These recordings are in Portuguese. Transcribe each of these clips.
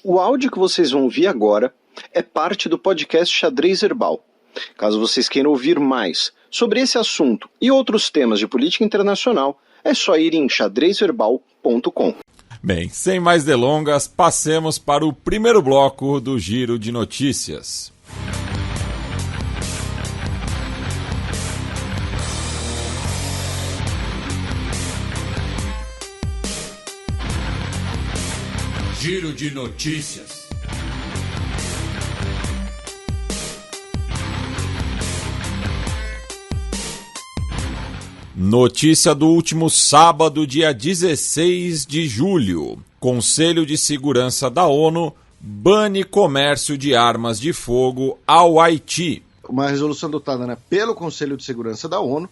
O áudio que vocês vão ouvir agora é parte do podcast Xadrez Herbal. Caso vocês queiram ouvir mais sobre esse assunto e outros temas de política internacional, é só ir em xadrezherbal.com. Bem, sem mais delongas, passemos para o primeiro bloco do Giro de Notícias. Giro de Notícias. Notícia do último sábado, dia 16 de julho. Conselho de Segurança da ONU bane comércio de armas de fogo ao Haiti. Uma resolução adotada pelo Conselho de Segurança da ONU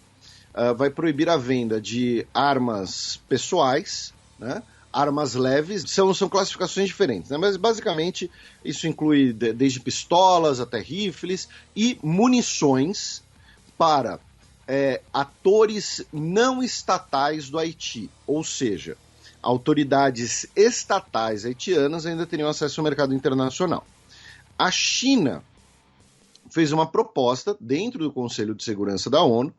vai proibir a venda de armas pessoais, armas leves, são classificações diferentes, mas basicamente isso inclui desde pistolas até rifles e munições para atores não estatais do Haiti, ou seja, autoridades estatais haitianas ainda teriam acesso ao mercado internacional. A China fez uma proposta dentro do Conselho de Segurança da ONU,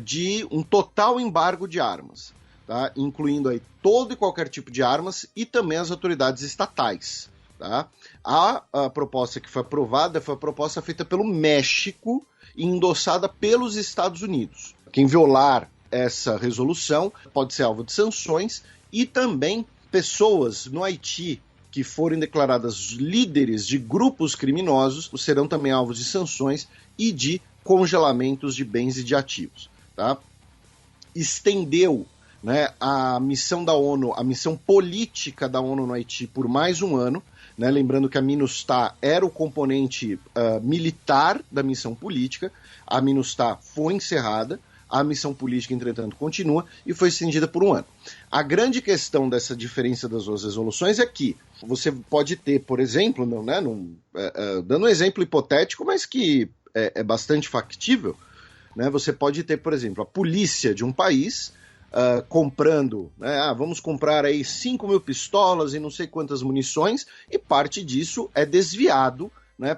de um total embargo de armas, incluindo aí todo e qualquer tipo de armas e também as autoridades estatais. A proposta que foi aprovada foi a proposta feita pelo México e endossada pelos Estados Unidos. Quem violar essa resolução pode ser alvo de sanções e também pessoas no Haiti que forem declaradas líderes de grupos criminosos serão também alvos de sanções e de congelamentos de bens e de ativos. Estendeu a missão da ONU, a missão política da ONU no Haiti por mais um ano, lembrando que a MINUSTAH era o componente militar da missão política, a MINUSTAH foi encerrada, a missão política, entretanto, continua e foi estendida por um ano. A grande questão dessa diferença das duas resoluções é que você pode ter, por exemplo, dando um exemplo hipotético, mas que é bastante factível, você pode ter, por exemplo, a polícia de um país comprando, vamos comprar aí 5.000 pistolas e não sei quantas munições, e parte disso é desviado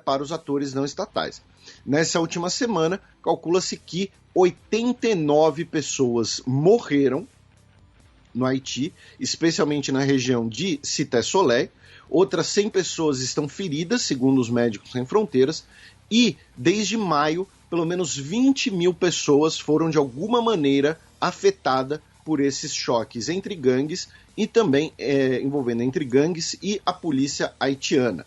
para os atores não estatais. Nessa última semana, calcula-se que 89 pessoas morreram no Haiti, especialmente na região de Cité Soleil. Outras 100 pessoas estão feridas, segundo os Médicos Sem Fronteiras, e desde maio, pelo menos 20.000 pessoas foram de alguma maneira afetadas por esses choques entre gangues e também envolvendo entre gangues e a polícia haitiana.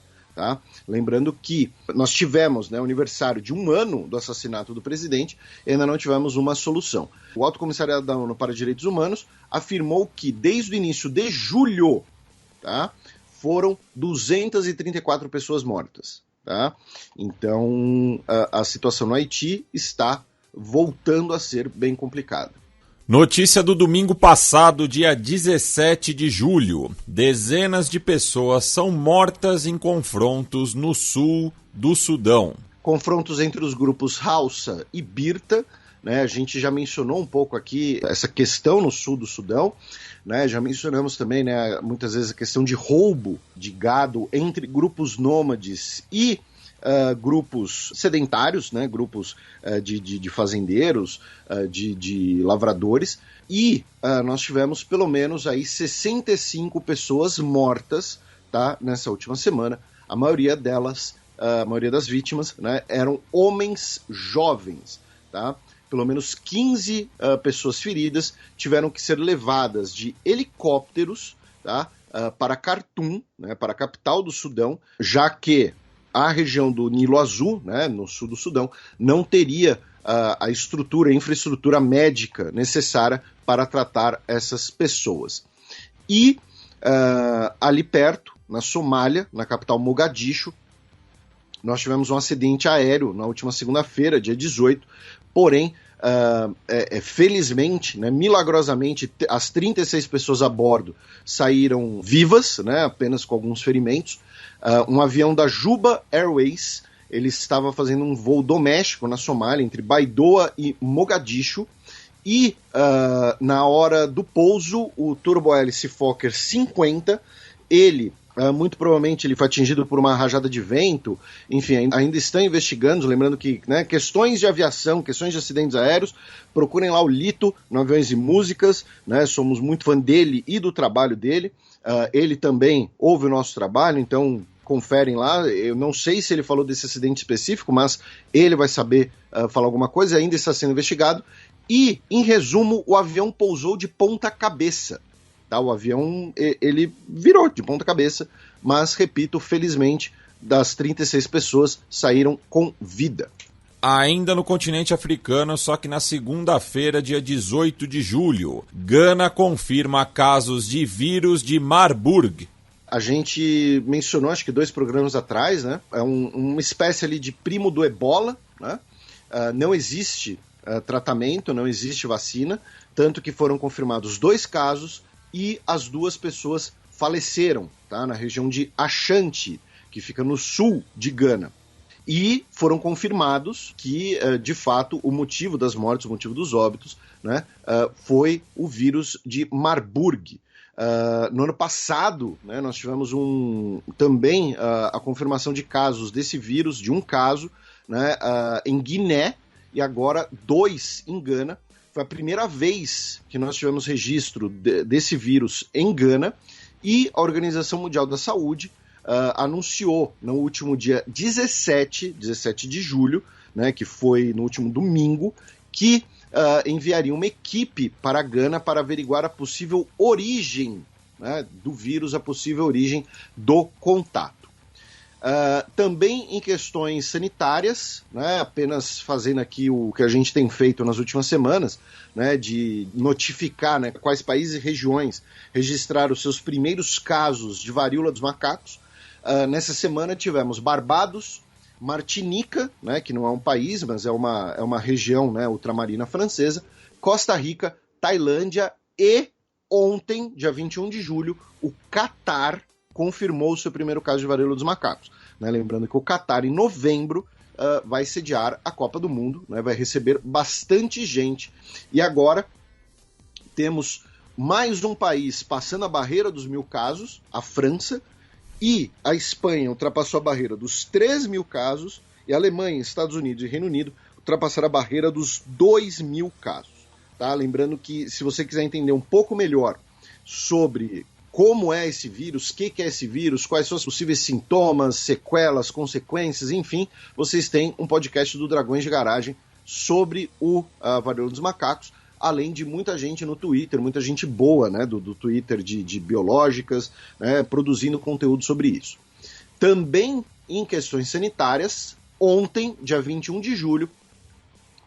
Lembrando que nós tivemos o aniversário de um ano do assassinato do presidente e ainda não tivemos uma solução. O Alto Comissariado da ONU para Direitos Humanos afirmou que desde o início de julho foram 234 pessoas mortas. Então a situação no Haiti está voltando a ser bem complicada. Notícia do domingo passado, dia 17 de julho. Dezenas de pessoas são mortas em confrontos no sul do Sudão. Confrontos entre os grupos Hausa e Birta, a gente já mencionou um pouco aqui essa questão no sul do Sudão, já mencionamos também muitas vezes a questão de roubo de gado entre grupos nômades e grupos sedentários, grupos de fazendeiros, de lavradores, e nós tivemos pelo menos aí 65 pessoas mortas nessa última semana. A maioria das vítimas eram homens jovens. Pelo menos 15 pessoas feridas tiveram que ser levadas de helicópteros para Khartoum, para a capital do Sudão, já que a região do Nilo Azul, no sul do Sudão, não teria a infraestrutura médica necessária para tratar essas pessoas. E ali perto, na Somália, na capital Mogadishu, nós tivemos um acidente aéreo na última segunda-feira, dia 18, porém, felizmente, milagrosamente, as 36 pessoas a bordo saíram vivas, apenas com alguns ferimentos. Um avião da Juba Airways, ele estava fazendo um voo doméstico na Somália, entre Baidoa e Mogadishu, e na hora do pouso, o turbohélice Fokker 50, ele Muito provavelmente ele foi atingido por uma rajada de vento, enfim, ainda estão investigando, lembrando que, né, questões de aviação, questões de acidentes aéreos, procurem lá o Lito, no Aviões e Músicas, né, somos muito fã dele e do trabalho dele, ele também ouve o nosso trabalho, então conferem lá, eu não sei se ele falou desse acidente específico, mas ele vai saber falar alguma coisa, ainda está sendo investigado, e, em resumo, o avião pousou de ponta cabeça. O avião, ele virou de ponta cabeça, mas, repito, felizmente, das 36 pessoas saíram com vida. Ainda no continente africano, só que na segunda-feira, dia 18 de julho, Gana confirma casos de vírus de Marburg. A gente mencionou, acho que 2 programas atrás, né? É uma espécie ali de primo do ebola, né? Não existe tratamento, não existe vacina, tanto que foram confirmados 2 casos, e as 2 pessoas faleceram, tá? Na região de Ashanti, que fica no sul de Gana. E foram confirmados que, de fato, o motivo das mortes, o motivo dos óbitos, né, foi o vírus de Marburg. No ano passado, né, nós tivemos também a confirmação de casos desse vírus, de um caso, né, em Guiné, e agora 2 em Gana. Foi a primeira vez que nós tivemos registro desse vírus em Gana, e a Organização Mundial da Saúde anunciou no último dia 17 de julho, né, que foi no último domingo, que enviaria uma equipe para Gana para averiguar a possível origem, né, do vírus, a possível origem do contato. Também em questões sanitárias, né, apenas fazendo aqui o que a gente tem feito nas últimas semanas, né, de notificar, né, quais países e regiões registraram os seus primeiros casos de varíola dos macacos. Nessa semana tivemos Barbados, Martinica, né, que não é um país, mas é uma região, né, ultramarina francesa, Costa Rica, Tailândia e ontem, dia 21 de julho, o Catar confirmou o seu primeiro caso de varíola dos macacos. Né? Lembrando que o Catar, em novembro, vai sediar a Copa do Mundo, né? Vai receber bastante gente. E agora temos mais um país passando a barreira dos 1.000 casos, a França, e a Espanha ultrapassou a barreira dos 3.000 casos, e a Alemanha, Estados Unidos e Reino Unido ultrapassaram a barreira dos 2.000 casos. Tá? Lembrando que, se você quiser entender um pouco melhor sobre como é esse vírus, o que é esse vírus, quais são os possíveis sintomas, sequelas, consequências, enfim, vocês têm um podcast do Dragões de Garagem sobre a varíola dos macacos, além de muita gente no Twitter, muita gente boa, né, do Twitter de biológicas, né, produzindo conteúdo sobre isso. Também em questões sanitárias, ontem, dia 21 de julho,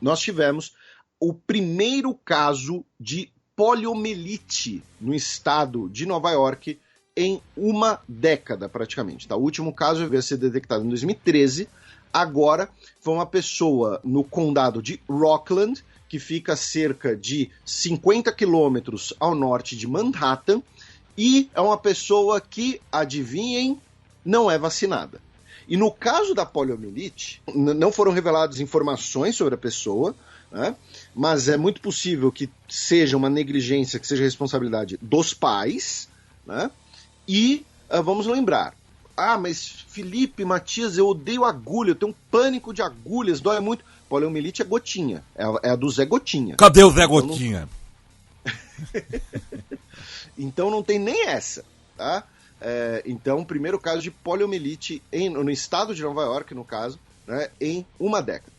nós tivemos o primeiro caso de poliomielite no estado de Nova York em uma década, praticamente. Tá? O último caso havia sido detectado em 2013, agora foi uma pessoa no condado de Rockland, que fica a cerca de 50 quilômetros ao norte de Manhattan, e é uma pessoa que, adivinhem, não é vacinada. E no caso da poliomielite, não foram reveladas informações sobre a pessoa, né? Mas é muito possível que seja uma negligência, que seja responsabilidade dos pais, né? E vamos lembrar, mas Felipe, Matias, eu odeio agulha, eu tenho um pânico de agulhas, dói muito. Poliomielite é gotinha, é a do Zé Gotinha. Cadê o Zé Gotinha? Então não tem nem essa, tá? Então, primeiro caso de poliomielite no estado de Nova York, no caso, né, em uma década.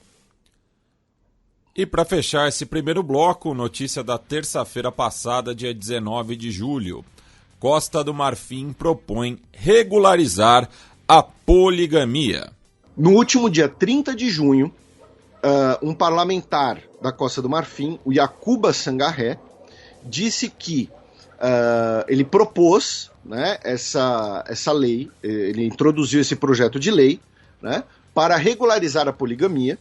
E para fechar esse primeiro bloco, notícia da terça-feira passada, dia 19 de julho. Costa do Marfim propõe regularizar a poligamia. No último dia 30 de junho, um parlamentar da Costa do Marfim, o Yakuba Sangaré, disse que ele propôs, né, essa lei, ele introduziu esse projeto de lei, né, para regularizar a poligamia,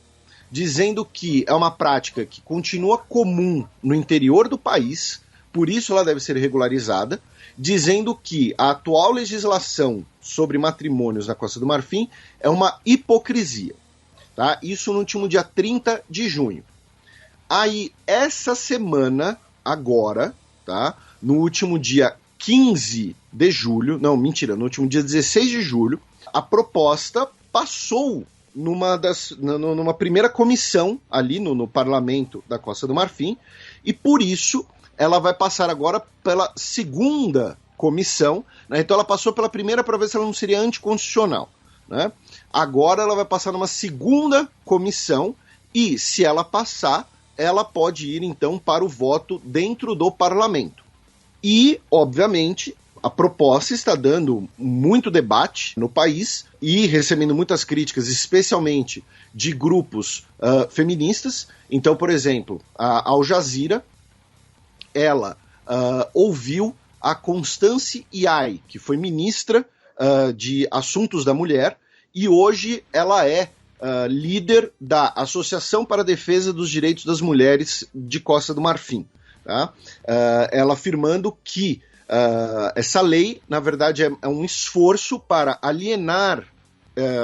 dizendo que é uma prática que continua comum no interior do país, por isso ela deve ser regularizada, dizendo que a atual legislação sobre matrimônios na Costa do Marfim é uma hipocrisia. Tá? Isso no último dia 30 de junho. Aí, essa semana, agora, tá? No último dia 15 de julho, no último dia 16 de julho, a proposta passou numa primeira comissão ali no parlamento da Costa do Marfim, e por isso ela vai passar agora pela segunda comissão, né? Então ela passou pela primeira para ver se ela não seria anticonstitucional, né? Agora ela vai passar numa segunda comissão e, se ela passar, ela pode ir então para o voto dentro do parlamento. E, obviamente, a proposta está dando muito debate no país e recebendo muitas críticas, especialmente de grupos feministas. Então, por exemplo, a Al Jazeera, ela ouviu a Constance Iai, que foi ministra de Assuntos da Mulher, e hoje ela é líder da Associação para a Defesa dos Direitos das Mulheres de Costa do Marfim. Tá? Ela afirmando que essa lei, na verdade, é um esforço para alienar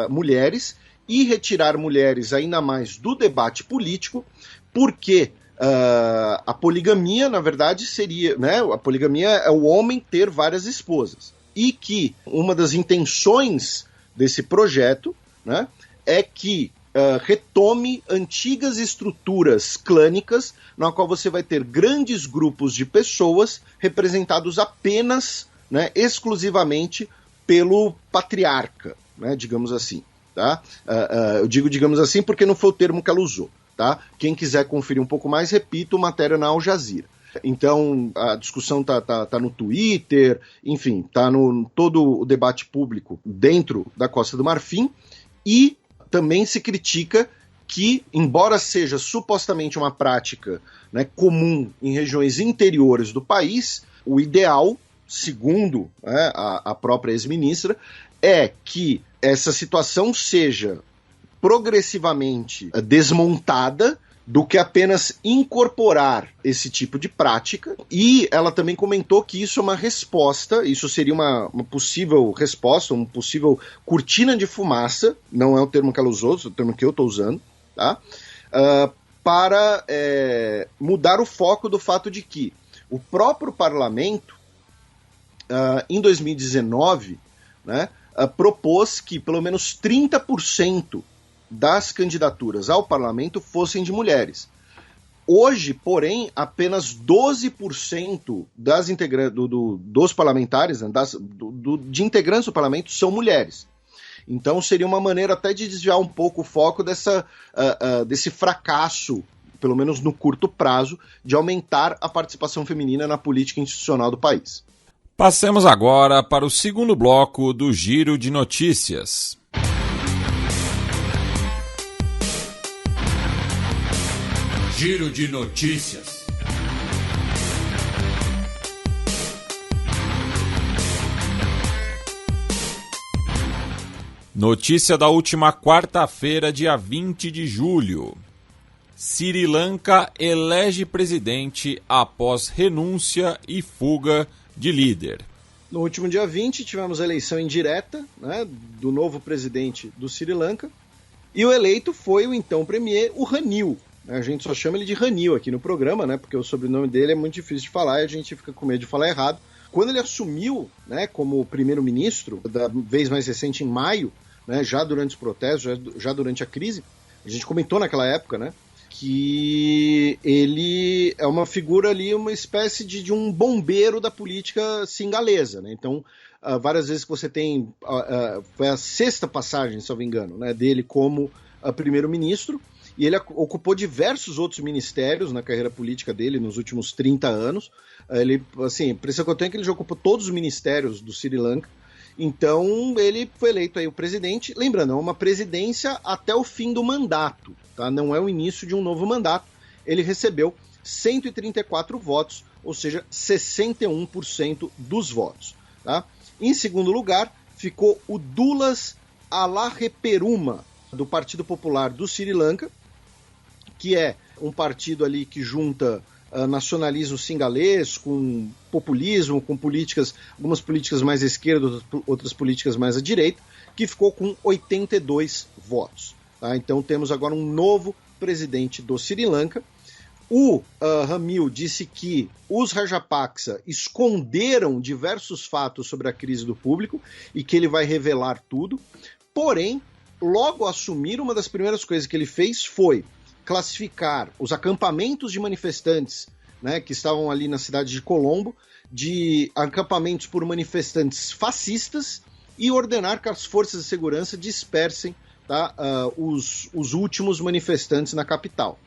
mulheres e retirar mulheres ainda mais do debate político, porque a poligamia, na verdade, seria, né, a poligamia é o homem ter várias esposas. E que uma das intenções desse projeto, né, é que retome antigas estruturas clânicas, na qual você vai ter grandes grupos de pessoas representados apenas, né, exclusivamente pelo patriarca, né, digamos assim. Tá? Eu digo digamos assim porque não foi o termo que ela usou. Tá? Quem quiser conferir um pouco mais, repito, matéria na Al Jazeera. Então, a discussão tá no Twitter, enfim, tá no todo o debate público dentro da Costa do Marfim, e também se critica que, embora seja supostamente uma prática, né, comum em regiões interiores do país, o ideal, segundo, né, a própria ex-ministra, é que essa situação seja progressivamente desmontada do que apenas incorporar esse tipo de prática. E ela também comentou que isso é uma resposta, isso seria uma possível resposta, uma possível cortina de fumaça, não é o termo que ela usou, é o termo que eu estou usando, tá? Para mudar o foco do fato de que o próprio parlamento, em 2019, né, propôs que pelo menos 30% das candidaturas ao parlamento fossem de mulheres. Hoje, porém, apenas 12% dos parlamentares, né, de integrantes do parlamento, são mulheres. Então seria uma maneira até de desviar um pouco o foco desse fracasso, pelo menos no curto prazo, de aumentar a participação feminina na política institucional do país. Passemos agora para o segundo bloco do Giro de Notícias. Giro de Notícias. Notícia da última quarta-feira, dia 20 de julho. Sri Lanka elege presidente após renúncia e fuga de líder. No último dia 20, tivemos a eleição indireta, né, do novo presidente do Sri Lanka, e o eleito foi o então premier, o Ranil. A gente só chama ele de Ranil aqui no programa, né, porque o sobrenome dele é muito difícil de falar e a gente fica com medo de falar errado. Quando ele assumiu, né, como primeiro-ministro, da vez mais recente em maio, né, já durante os protestos, já durante a crise, a gente comentou naquela época, né, que ele é uma figura ali, uma espécie de um bombeiro da política singalesa, né? Então, várias vezes que você tem, foi a sexta passagem, se eu não me engano, né, dele como primeiro-ministro, e ele ocupou diversos outros ministérios na carreira política dele nos últimos 30 anos. Ele, assim, a impressão que eu tenho é que ele já ocupou todos os ministérios do Sri Lanka. Então, ele foi eleito aí o presidente. Lembrando, é uma presidência até o fim do mandato, tá? Não é o início de um novo mandato. Ele recebeu 134 votos, ou seja, 61% dos votos, tá? Em segundo lugar, ficou o Dulas Alareperuma, do Partido Popular do Sri Lanka, que é um partido ali que junta nacionalismo singalês com populismo, com políticas, algumas políticas mais à esquerda, outras políticas mais à direita, que ficou com 82 votos. Tá? Então temos agora um novo presidente do Sri Lanka. O Ramil disse que os Rajapaksa esconderam diversos fatos sobre a crise do público e que ele vai revelar tudo. Porém, logo a assumir, uma das primeiras coisas que ele fez foi classificar os acampamentos de manifestantes, né, que estavam ali na cidade de Colombo, de acampamentos por manifestantes fascistas e ordenar que as forças de segurança dispersem, tá, os últimos manifestantes na capital.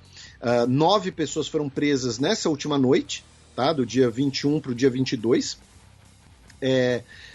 9 pessoas foram presas nessa última noite, tá, do dia 21 para o dia 22,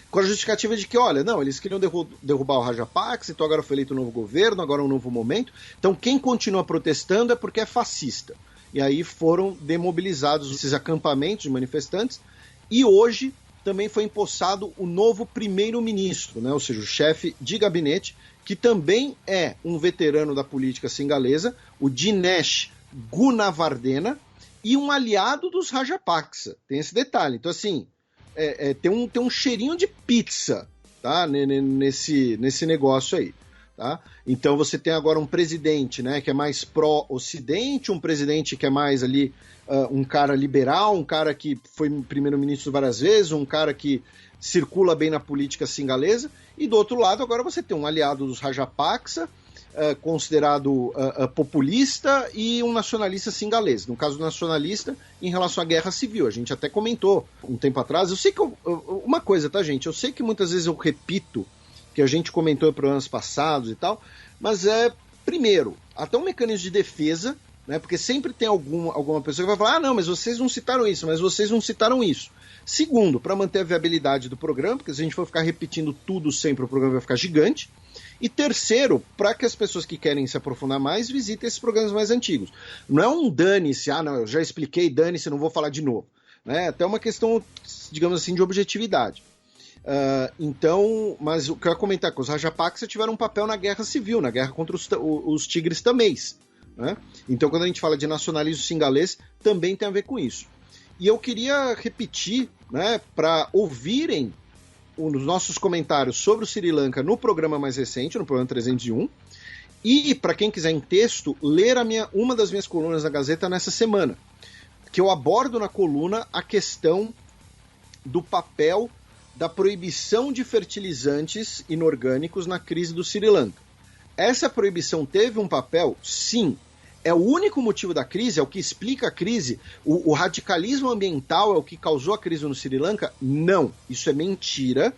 com a justificativa de que, olha, não, eles queriam derrubar o Rajapaksa, então agora foi eleito um novo governo, agora é um novo momento, então quem continua protestando é porque é fascista. E aí foram demobilizados esses acampamentos de manifestantes, e hoje também foi empossado o novo primeiro-ministro, né, ou seja, o chefe de gabinete, que também é um veterano da política singalesa, o Dinesh Gunawardena, e um aliado dos Rajapaksa. Tem esse detalhe. Então, assim, tem um cheirinho de pizza, tá, nesse negócio aí. Tá? Então você tem agora um presidente, né, que é mais pró-Ocidente, um presidente que é mais ali um cara liberal, um cara que foi primeiro-ministro várias vezes, um cara que circula bem na política singalesa, e do outro lado agora você tem um aliado dos Rajapaksa, considerado populista, e um nacionalista singalês. No caso do nacionalista, em relação à guerra civil, a gente até comentou um tempo atrás. Eu sei que uma coisa, tá, gente? Eu sei que muitas vezes eu repito que a gente comentou em programas passados e tal, mas primeiro, até um mecanismo de defesa, né, porque sempre tem alguma pessoa que vai falar, não, mas vocês não citaram isso, mas vocês não citaram isso. Segundo, para manter a viabilidade do programa, porque se a gente for ficar repetindo tudo sempre, o programa vai ficar gigante. E terceiro, para que as pessoas que querem se aprofundar mais visitem esses programas mais antigos. Não é um dane-se, não, eu já expliquei, dane-se, não vou falar de novo. Né? Até uma questão, digamos assim, de objetividade. Então, mas o que eu ia comentar é que os Rajapaksa tiveram um papel na guerra civil, na guerra contra os tigres tamês. Né? Então, quando a gente fala de nacionalismo singalês, também tem a ver com isso. E eu queria repetir, né, para ouvirem os nossos comentários sobre o Sri Lanka no programa mais recente, no programa 301, e para quem quiser em texto, ler uma das minhas colunas na Gazeta nessa semana, que eu abordo na coluna a questão do papel da proibição de fertilizantes inorgânicos na crise do Sri Lanka. Essa proibição teve um papel? Sim. É o único motivo da crise? É o que explica a crise? O radicalismo ambiental é o que causou a crise no Sri Lanka? Não. Isso é mentira.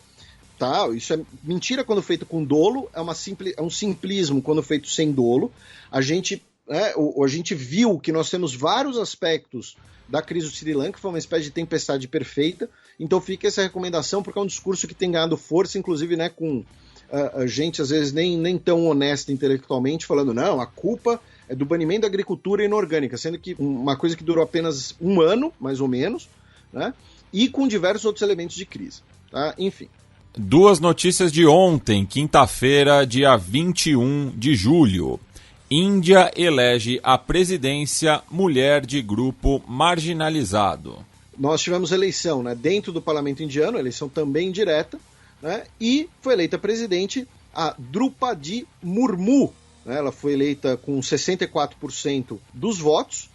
Tá? Isso é mentira quando feito com dolo, é um simplismo quando feito sem dolo. A gente viu que nós temos vários aspectos da crise do Sri Lanka, foi uma espécie de tempestade perfeita. Então fica essa recomendação, porque é um discurso que tem ganhado força, inclusive, né, com gente às vezes nem tão honesta intelectualmente, falando, não, a culpa é do banimento da agricultura inorgânica, sendo que uma coisa que durou apenas um ano, mais ou menos, né, e com diversos outros elementos de crise. Tá? Enfim. Duas notícias de ontem, quinta-feira, dia 21 de julho. Índia elege a presidência mulher de grupo marginalizado. Nós tivemos eleição, né, dentro do parlamento indiano, eleição também direta, né, e foi eleita presidente a Drupadi Murmu. Né, ela foi eleita com 64% dos votos,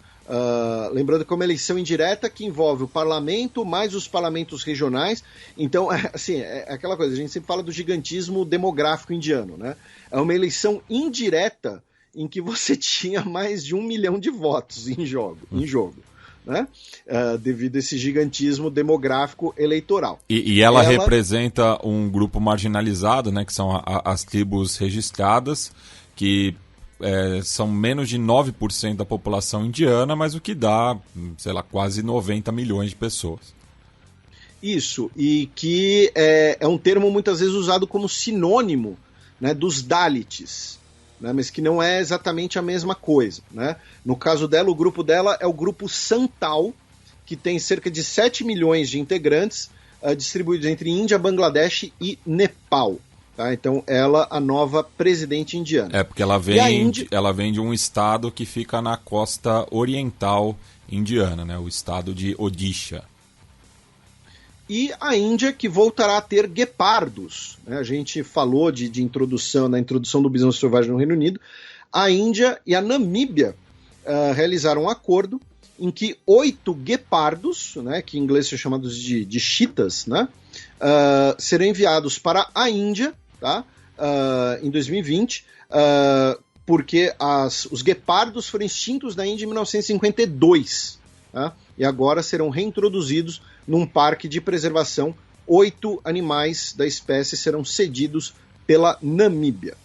lembrando que é uma eleição indireta que envolve o parlamento mais os parlamentos regionais. Então, assim, é aquela coisa, a gente sempre fala do gigantismo demográfico indiano. Né? É uma eleição indireta em que você tinha mais de 1 milhão de votos em jogo. Né? Devido a esse gigantismo demográfico eleitoral. E ela representa um grupo marginalizado, né, que são as tribos registradas, que são menos de 9% da população indiana, mas o que dá, sei lá, quase 90 milhões de pessoas. Isso, e que é um termo muitas vezes usado como sinônimo, né, dos Dalits. Né, mas que não é exatamente a mesma coisa. Né? No caso dela, o grupo dela é o grupo Santal, que tem cerca de 7 milhões de integrantes, distribuídos entre Índia, Bangladesh e Nepal. Tá? Então, ela, a nova presidente indiana. Porque ela vem de um estado que fica na costa oriental indiana, né? O estado de Odisha. E a Índia, que voltará a ter guepardos. Né? A gente falou na introdução do Bisão Selvagem no Reino Unido. A Índia e a Namíbia realizaram um acordo em que 8 guepardos, né, que em inglês são chamados de cheetahs, né, serão enviados para a Índia, tá, em 2020, porque os guepardos foram extintos na Índia em 1952, tá, e agora serão reintroduzidos num parque de preservação. 8 animais da espécie serão cedidos pela Namíbia.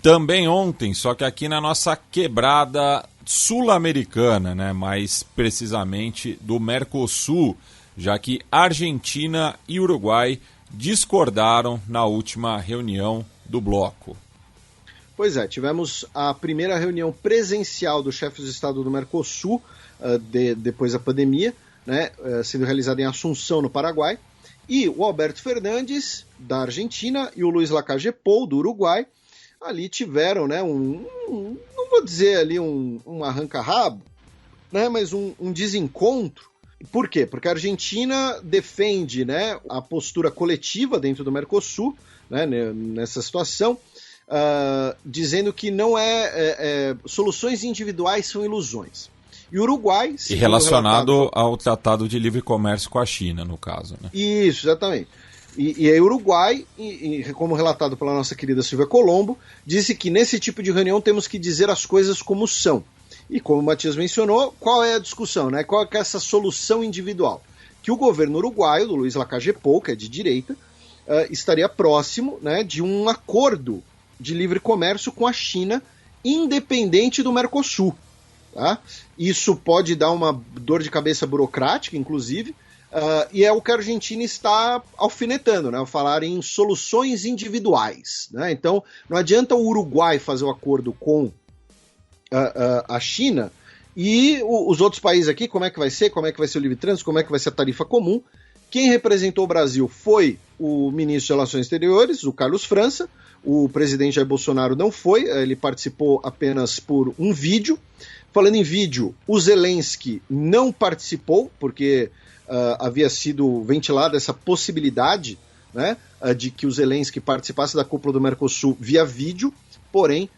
Também ontem, só que aqui na nossa quebrada sul-americana, né, mais precisamente do Mercosul, já que Argentina e Uruguai discordaram na última reunião do bloco. Pois é, tivemos a primeira reunião presencial dos chefes de Estado do Mercosul depois da pandemia, né, sendo realizada em Assunção, no Paraguai, e o Alberto Fernandes, da Argentina, e o Luiz Lacalle Pou, do Uruguai, ali tiveram, né, não vou dizer ali um arranca-rabo, né, mas um desencontro. Por quê? Porque a Argentina defende, né, a postura coletiva dentro do Mercosul, né, nessa situação, dizendo que não soluções individuais são ilusões. E o Uruguai... E relacionado ao Tratado de Livre Comércio com a China, no caso, né? Isso, exatamente. E aí o Uruguai, como relatado pela nossa querida Silvia Colombo, disse que nesse tipo de reunião temos que dizer as coisas como são. E como o Matias mencionou, qual é a discussão, né? Qual é essa solução individual? Que o governo uruguaio, do Luiz Lacalle Pou, que é de direita, estaria próximo, né, de um acordo de livre comércio com a China, independente do Mercosul. Tá? Isso pode dar uma dor de cabeça burocrática, inclusive, e é o que a Argentina está alfinetando, né? Ao falar em soluções individuais. Né? Então, não adianta o Uruguai fazer o acordo com a China e os outros países aqui, como é que vai ser o livre trânsito, como é que vai ser a tarifa comum. Quem representou o Brasil foi o ministro de Relações Exteriores, o Carlos França. O presidente Jair Bolsonaro não foi, ele participou apenas por um vídeo. Falando em vídeo, o Zelensky não participou, porque havia sido ventilada essa possibilidade, né, de que o Zelensky participasse da cúpula do Mercosul via vídeo, porém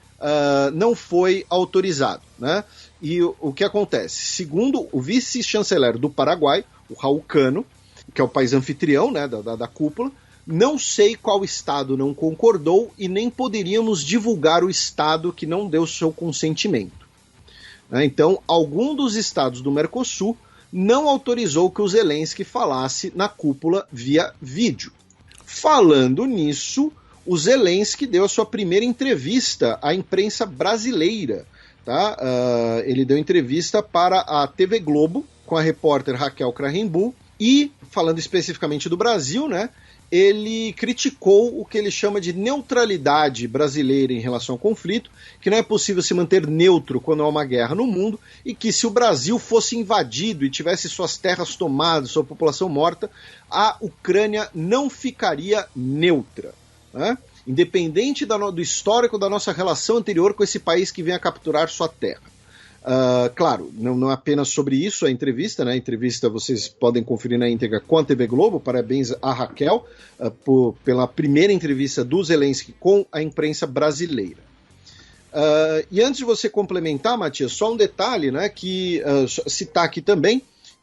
não foi autorizado. Né? E o que acontece? Segundo o vice-chanceler do Paraguai, o Raul Cano, que é o país anfitrião, né, da cúpula, não sei qual estado não concordou e nem poderíamos divulgar o estado que não deu seu consentimento. Então, algum dos estados do Mercosul não autorizou que o Zelensky falasse na cúpula via vídeo. Falando nisso, o Zelensky deu a sua primeira entrevista à imprensa brasileira. Tá? Ele deu entrevista para a TV Globo, com a repórter Raquel Krahenbuhl, e, falando especificamente do Brasil, né, ele criticou o que ele chama de neutralidade brasileira em relação ao conflito, que não é possível se manter neutro quando há uma guerra no mundo, e que se o Brasil fosse invadido e tivesse suas terras tomadas, sua população morta, a Ucrânia não ficaria neutra. Né? Independente do histórico da nossa relação anterior com esse país que vem a capturar sua terra. Claro, não é apenas sobre isso a entrevista, né? A entrevista vocês podem conferir na íntegra com a TV Globo. Parabéns a Raquel pela primeira entrevista do Zelensky com a imprensa brasileira. E antes de você complementar, Matias, só um detalhe, né, que citar aqui também,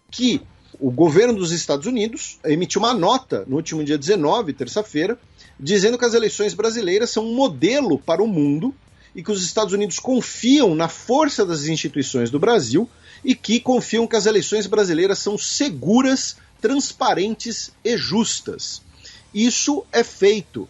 que o governo dos Estados Unidos emitiu uma nota no último dia 19, terça-feira, dizendo que as eleições brasileiras são um modelo para o mundo e que os Estados Unidos confiam na força das instituições do Brasil e que confiam que as eleições brasileiras são seguras, transparentes e justas. Isso é feito,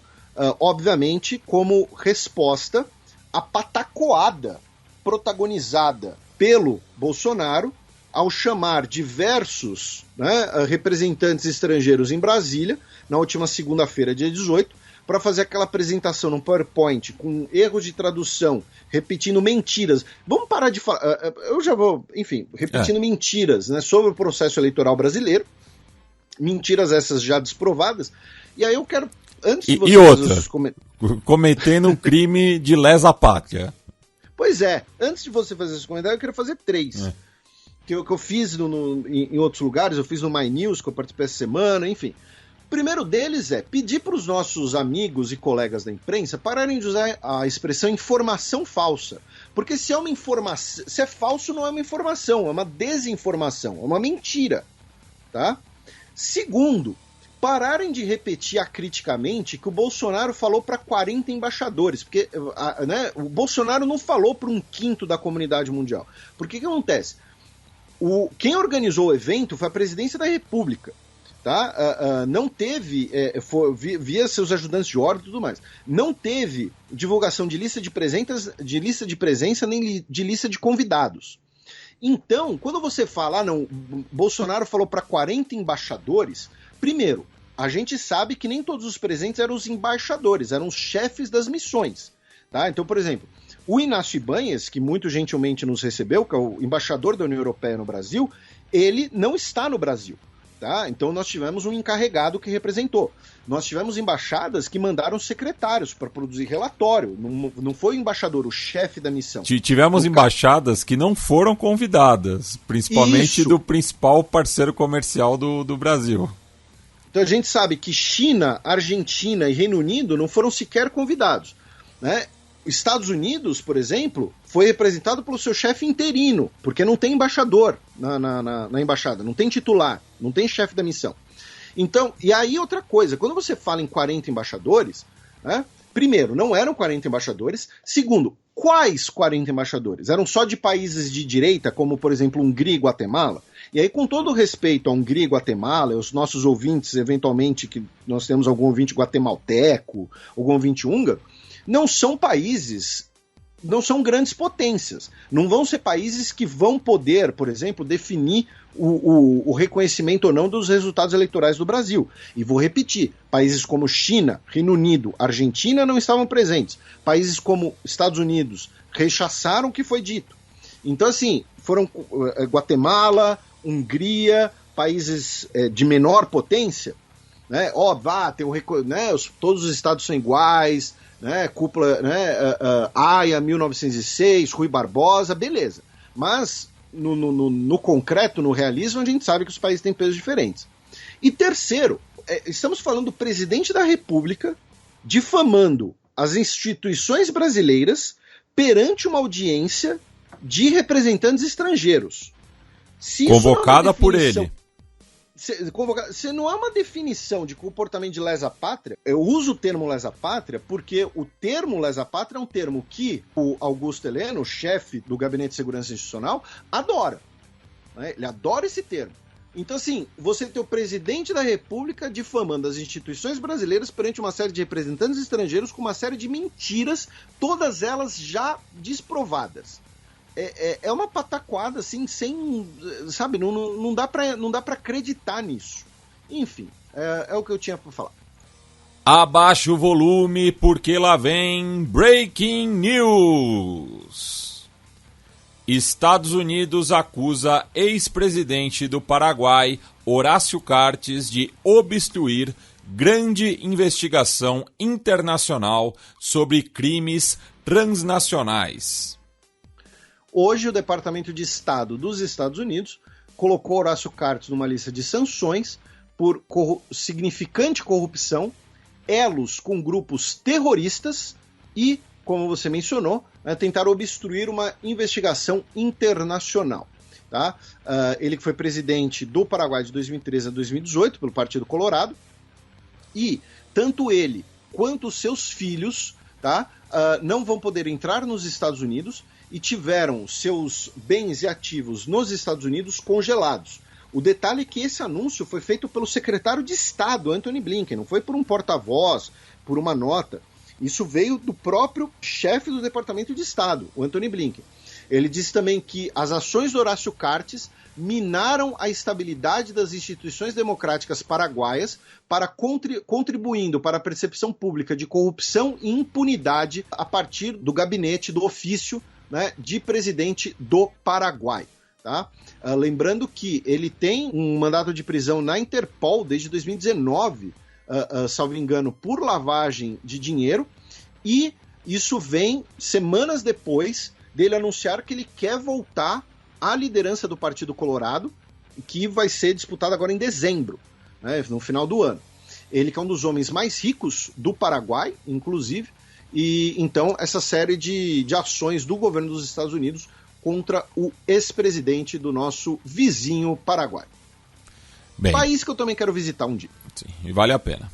obviamente, como resposta à patacoada protagonizada pelo Bolsonaro ao chamar diversos, né, representantes estrangeiros em Brasília, na última segunda-feira, dia 18, para fazer aquela apresentação no PowerPoint com erros de tradução, repetindo mentiras. Vamos parar de falar. Eu já vou, enfim, repetindo mentiras, né, sobre o processo eleitoral brasileiro. Mentiras essas já desprovadas. E aí eu quero, antes de você fazer os cometendo um crime de lesa pátria. Pois é, antes de você fazer esse comentário, eu quero fazer 3. Que eu fiz em outros lugares, eu fiz no My News, que eu participei essa semana, enfim. O primeiro deles é pedir para os nossos amigos e colegas da imprensa pararem de usar a expressão informação falsa. Porque se é uma informação, se é falso, não é uma informação, é uma desinformação, é uma mentira. Tá? Segundo, pararem de repetir acriticamente que o Bolsonaro falou para 40 embaixadores, porque né, o Bolsonaro não falou para 1/5 da comunidade mundial. Porque o que acontece? Quem organizou o evento foi a Presidência da República. Tá? Não teve, via seus ajudantes de ordem e tudo mais, não teve divulgação de lista de presença nem de lista de convidados. Então, quando você fala, Bolsonaro falou para 40 embaixadores, primeiro, a gente sabe que nem todos os presentes eram os embaixadores, eram os chefes das missões. Tá? Então, por exemplo, o Inácio Ibáñez, que muito gentilmente nos recebeu, que é o embaixador da União Europeia no Brasil, ele não está no Brasil. Tá? Então nós tivemos um encarregado que representou. Nós tivemos embaixadas que mandaram secretários para produzir relatório. Não foi o embaixador, o chefe da missão. Tivemos embaixadas que não foram convidadas, principalmente do principal parceiro comercial do Brasil. Então a gente sabe que China, Argentina e Reino Unido não foram sequer convidados. Né? Estados Unidos, por exemplo, foi representado pelo seu chefe interino, porque não tem embaixador na embaixada, não tem titular, não tem chefe da missão. Então, e aí outra coisa, quando você fala em 40 embaixadores, né, primeiro, não eram 40 embaixadores, segundo, quais 40 embaixadores? Eram só de países de direita, como, por exemplo, Hungria e Guatemala? E aí, com todo respeito a Hungria e Guatemala, os nossos ouvintes, eventualmente, que nós temos algum ouvinte guatemalteco, algum ouvinte húngaro, não são países, não são grandes potências. Não vão ser países que vão poder, por exemplo, definir o reconhecimento ou não dos resultados eleitorais do Brasil. E vou repetir, países como China, Reino Unido, Argentina não estavam presentes. Países como Estados Unidos rechaçaram o que foi dito. Então, assim, foram Guatemala, Hungria, países de menor potência, né? Todos os estados são iguais, né, cúpula, né, AIA 1906, Rui Barbosa, beleza. Mas no concreto, no realismo, a gente sabe que os países têm pesos diferentes. E terceiro, estamos falando do presidente da República difamando as instituições brasileiras perante uma audiência de representantes estrangeiros. Convocada por ele. Se não há uma definição de comportamento de lesa-pátria, eu uso o termo lesa-pátria porque o termo lesa-pátria é um termo que o Augusto Heleno, o chefe do Gabinete de Segurança Institucional, adora. Né? Ele adora esse termo. Então, assim, você tem o presidente da República difamando as instituições brasileiras perante uma série de representantes estrangeiros com uma série de mentiras, todas elas já desprovadas. É uma pataquada, assim, sem... Sabe, não dá pra acreditar nisso. Enfim, é o que eu tinha pra falar. Abaixa o volume, porque lá vem Breaking News. Estados Unidos acusa ex-presidente do Paraguai, Horácio Cartes, de obstruir grande investigação internacional sobre crimes transnacionais. Hoje, o Departamento de Estado dos Estados Unidos colocou Horácio Cartes numa lista de sanções por significante corrupção, elos com grupos terroristas e, como você mencionou, tentar obstruir uma investigação internacional. Tá? Ele que foi presidente do Paraguai de 2013 a 2018 pelo Partido Colorado, e tanto ele quanto os seus filhos, tá, não vão poder entrar nos Estados Unidos e tiveram seus bens e ativos nos Estados Unidos congelados. O detalhe é que esse anúncio foi feito pelo secretário de Estado, Antony Blinken, não foi por um porta-voz, por uma nota. Isso veio do próprio chefe do Departamento de Estado, o Antony Blinken. Ele disse também que as ações do Horácio Cartes minaram a estabilidade das instituições democráticas paraguaias, contribuindo para a percepção pública de corrupção e impunidade a partir do gabinete, do ofício, né, de presidente do Paraguai. Tá? Lembrando que ele tem um mandato de prisão na Interpol desde 2019, salvo engano, por lavagem de dinheiro, e isso vem semanas depois dele anunciar que ele quer voltar à liderança do Partido Colorado, que vai ser disputado agora em dezembro, né, no final do ano. Ele que é um dos homens mais ricos do Paraguai, inclusive, e então essa série de ações do governo dos Estados Unidos contra o ex-presidente do nosso vizinho Paraguai. Bem, País que eu também quero visitar um dia. sim, e vale a pena.